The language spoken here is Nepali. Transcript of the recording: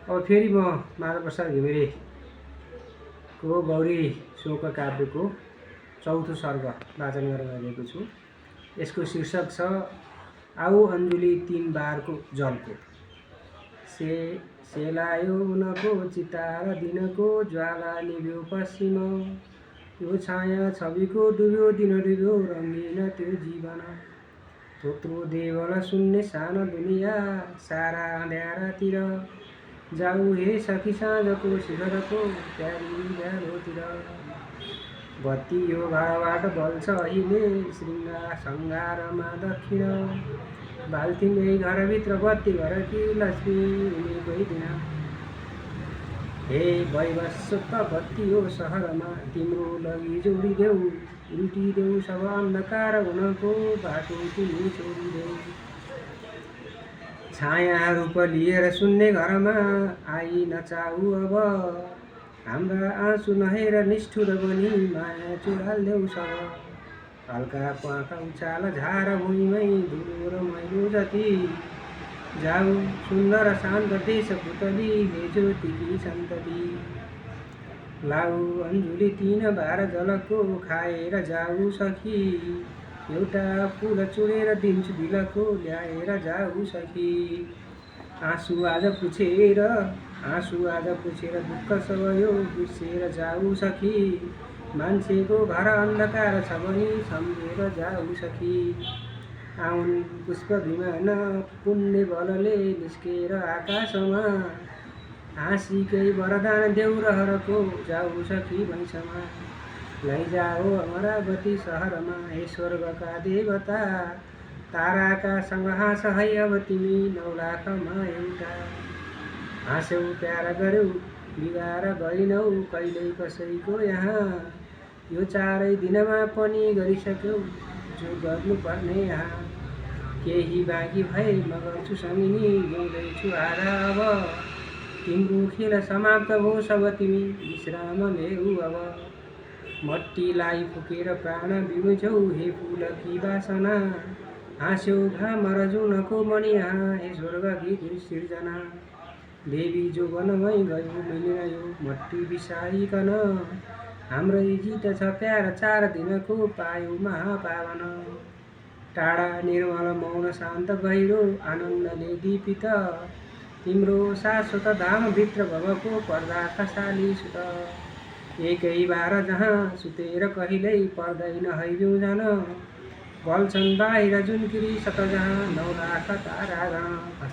अब फेरि म माधवप्रसाद घिमिरेको गौरी शोक काव्यको चौथो सर्ग वाचन गर्न गएको छु। यसको शीर्षक छ आऊ अन्जुली 3 बारको जलको। सेलायो उनको चितार दिनको ज्वाला निभ्यो पश्चिम। यो छाया छविको डुब्यो दिन डुब्यो रङ्गिन त्यो जीवन। थोत्रो देवल सुन्ने सानो दुनिया सारा अँध्यारातिर। जाऊ हे सखी साँझको शिखरको प्यारी उज्यालोतिर। बत्ती यो घरबाट बल्छ अहिले सङ्घारमा दक्षिण। बाल्थिन् यही घरभित्र बत्ती घरकी लक्ष्मी उनीकै दिन। हे वैवस्वत बत्ती हो सहरमा तिम्रो लगी जोडिदेऊ। उल्टिदेऊ सब अन्धकार उनको बाटो तिमी छोडिदेऊ। छायाहरू लिएर सुन्ने घरमा आई नचाऊ अब। हाम्रा आँसु नहेर निष्ठुर बनी माया चुडाल्देऊ सब। हल्का प्वाखा उचाल झार भुइँमै धुलो र मैलो जति। जाऊ सुन्दर शान्त देश पुतली हे ज्योतिकी सन्तति। लाऊ अन्जुली 3 बार जलको खाएर जाऊ सखी। एउटा फुल चुडेर दिन्छु दिलको ल्याएर जाऊ सखी। आँसु आज पुछेर दुःख सब यो बिर्सेर जाऊ सखी। मान्छेको घर अन्धकार छ भने सम्झेर जाऊ सखी। आउन् पुष्प विमान पुण्य बलले निस्केर आकाशमा। हाँसीकै वरदान देऊ रहरको जाऊ सखी वैंशमा। लैजाओ अमरावती सहरमा हे स्वर्गका देवता। ताराका सँग हाँस है अब तिमी 9 लाखमा एउटा। हाँस्यौ प्यार गर्यौ बिगार गरिनौ कहिल्यै कसैको यहाँ। यो 4 दिनमा पनि गरिसक्यौ जो गर्नुपर्ने यहाँ। केही बाँकी भए म गर्छु सङ्गिनी ल्याउँदैछु आधा अब। तिम्रो खेल समाप्त भो सब तिमी विश्राम लेऊ अब। मट्टीलाई फुकेर प्राण बिउझौ हे फुलकी बासना। हाँस्यौ घाम र जुनको मणि यहाँ हे स्वर्गकी सिर्जना। देवी जोवनमै गयो मिलेन यो मट्टी बिसाइकन। हाम्रै जित छ प्यार 4 दिनको पायौ महापावन। टाढा निर्मल मौन शान्त गहिरो आनन्दले दीपित। तिम्रो शाश्वत धामभित्र भवको पर्दा खसाली सुत। एकै बार जहाँ सुतेर कहिल्यै पर्दैन है बिउझन। बल्छन् बाहिर जुनकिरी सत जहाँ 9 लाख तारा गण।